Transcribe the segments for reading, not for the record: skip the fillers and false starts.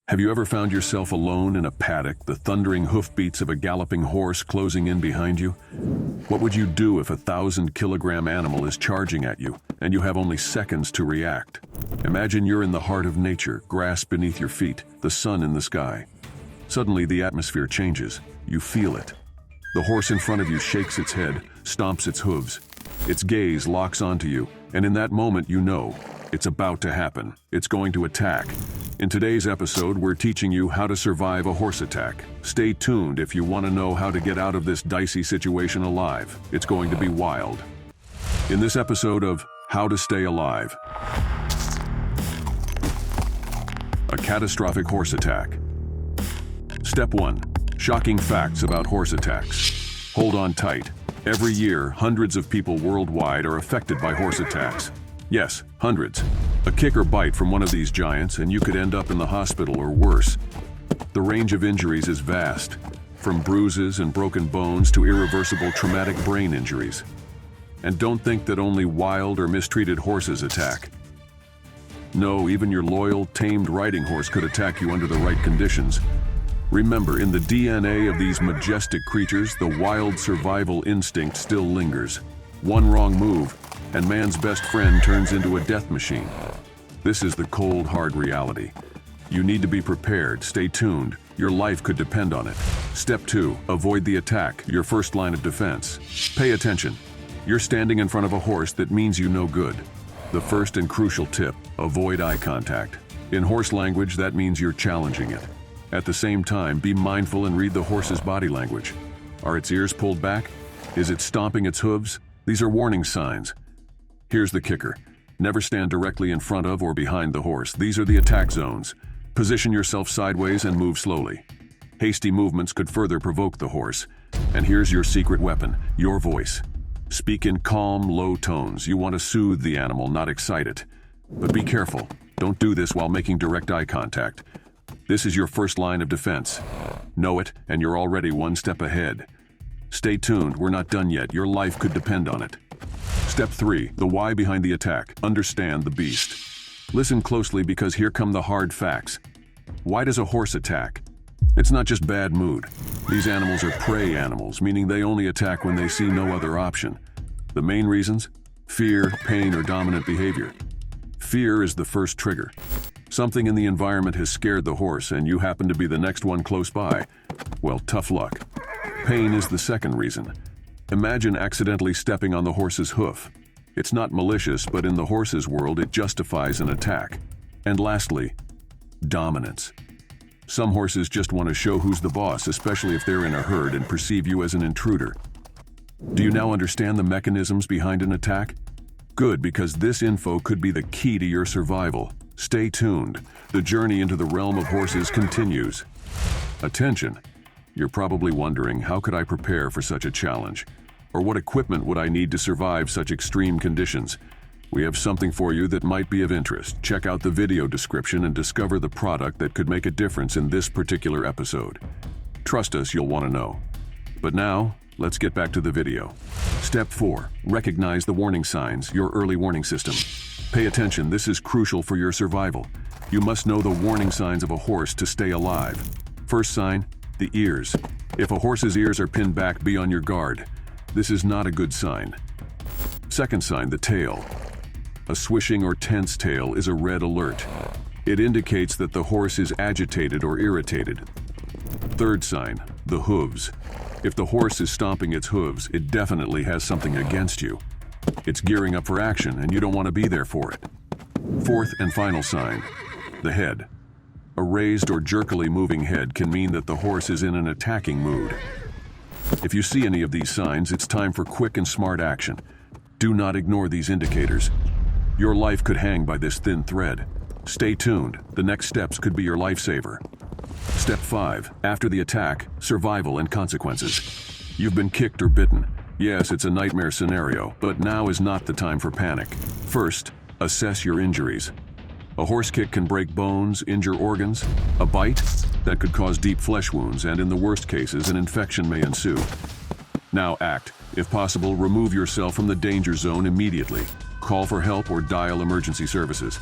Have you ever found yourself alone in a paddock, the thundering hoofbeats of a galloping horse closing in behind you? What would you do if a 1,000-kilogram animal is charging at you and you have only seconds to react? Imagine you're in the heart of nature, grass beneath your feet, the sun in the sky. Suddenly the atmosphere changes. You feel it. The horse in front of you shakes its head, stomps its hooves. Its gaze locks onto you, and in that moment you know, it's about to happen. It's going to attack. In today's episode, we're teaching you how to survive a horse attack. Stay tuned if you want to know how to get out of this dicey situation alive. It's going to be wild. In this episode of How to Stay Alive, a catastrophic horse attack. Step 1. Shocking facts about horse attacks. Hold on tight. Every year, hundreds of people worldwide are affected by horse attacks. Yes, hundreds. A kick or bite from one of these giants and you could end up in the hospital or worse. The range of injuries is vast, from bruises and broken bones to irreversible traumatic brain injuries. And don't think that only wild or mistreated horses attack. No, even your loyal, tamed riding horse could attack you under the right conditions. Remember, in the DNA of these majestic creatures, the wild survival instinct still lingers. One wrong move, and man's best friend turns into a death machine. This is the cold, hard reality. You need to be prepared. Stay tuned. Your life could depend on it. Step 2. Avoid the attack, your first line of defense. Pay attention. You're standing in front of a horse that means you no good. The first and crucial tip, avoid eye contact. In horse language, that means you're challenging it. At the same time, be mindful and read the horse's body language. Are its ears pulled back? Is it stomping its hooves? These are warning signs. Here's the kicker. Never stand directly in front of or behind the horse. These are the attack zones. Position yourself sideways and move slowly. Hasty movements could further provoke the horse. And here's your secret weapon, your voice. Speak in calm, low tones. You want to soothe the animal, not excite it. But be careful. Don't do this while making direct eye contact. This is your first line of defense. Know it, and you're already one step ahead. Stay tuned, we're not done yet. Your life could depend on it. Step 3. The why behind the attack. Understand the beast. Listen closely because here come the hard facts. Why does a horse attack? It's not just bad mood. These animals are prey animals, meaning they only attack when they see no other option. The main reasons? Fear, pain, or dominant behavior. Fear is the first trigger. Something in the environment has scared the horse and you happen to be the next one close by. Well, tough luck. Pain is the second reason. Imagine accidentally stepping on the horse's hoof. It's not malicious, but in the horse's world, it justifies an attack. And lastly, dominance. Some horses just want to show who's the boss, especially if they're in a herd and perceive you as an intruder. Do you now understand the mechanisms behind an attack? Good, because this info could be the key to your survival. Stay tuned. The journey into the realm of horses continues. Attention! You're probably wondering, how could I prepare for such a challenge? Or what equipment would I need to survive such extreme conditions? We have something for you that might be of interest. Check out the video description and discover the product that could make a difference in this particular episode. Trust us, you'll want to know. But now, let's get back to the video. Step 4. Recognize the warning signs, your early warning system. Pay attention, this is crucial for your survival. You must know the warning signs of a horse to stay alive. First sign, the ears. If a horse's ears are pinned back, be on your guard. This is not a good sign. Second sign, the tail. A swishing or tense tail is a red alert. It indicates that the horse is agitated or irritated. Third sign, the hooves. If the horse is stomping its hooves, it definitely has something against you. It's gearing up for action and you don't want to be there for it. Fourth and final sign, the head. A raised or jerkily moving head can mean that the horse is in an attacking mood. If you see any of these signs, it's time for quick and smart action. Do not ignore these indicators. Your life could hang by this thin thread. Stay tuned. The next steps could be your lifesaver. Step 5. After the attack, survival and consequences. You've been kicked or bitten. Yes, it's a nightmare scenario, but now is not the time for panic. First, assess your injuries. A horse kick can break bones, injure organs. A bite? That could cause deep flesh wounds, and in the worst cases, an infection may ensue. Now act. If possible, remove yourself from the danger zone immediately. Call for help or dial emergency services.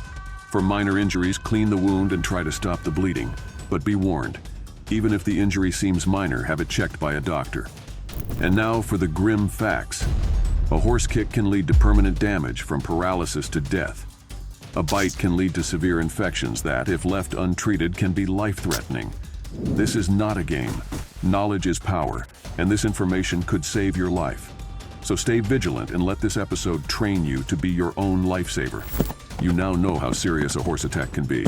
For minor injuries, clean the wound and try to stop the bleeding. But be warned, even if the injury seems minor, have it checked by a doctor. And now for the grim facts. A horse kick can lead to permanent damage, from paralysis to death. A bite can lead to severe infections that, if left untreated, can be life-threatening. This is not a game. Knowledge is power, and this information could save your life. So stay vigilant and let this episode train you to be your own lifesaver. You now know how serious a horse attack can be,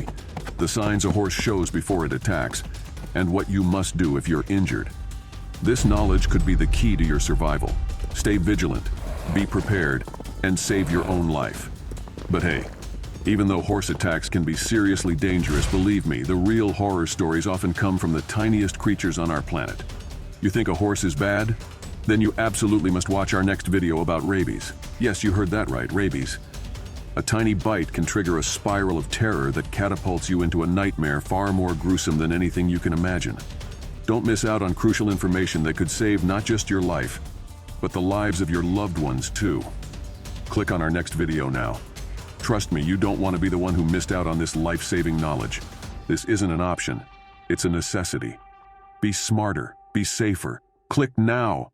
the signs a horse shows before it attacks, and what you must do if you're injured. This knowledge could be the key to your survival. Stay vigilant, be prepared, and save your own life. But hey, even though horse attacks can be seriously dangerous, believe me, the real horror stories often come from the tiniest creatures on our planet. You think a horse is bad? Then you absolutely must watch our next video about rabies. Yes, you heard that right, rabies. A tiny bite can trigger a spiral of terror that catapults you into a nightmare far more gruesome than anything you can imagine. Don't miss out on crucial information that could save not just your life, but the lives of your loved ones too. Click on our next video now. Trust me, you don't want to be the one who missed out on this life-saving knowledge. This isn't an option, it's a necessity. Be smarter, be safer. Click now.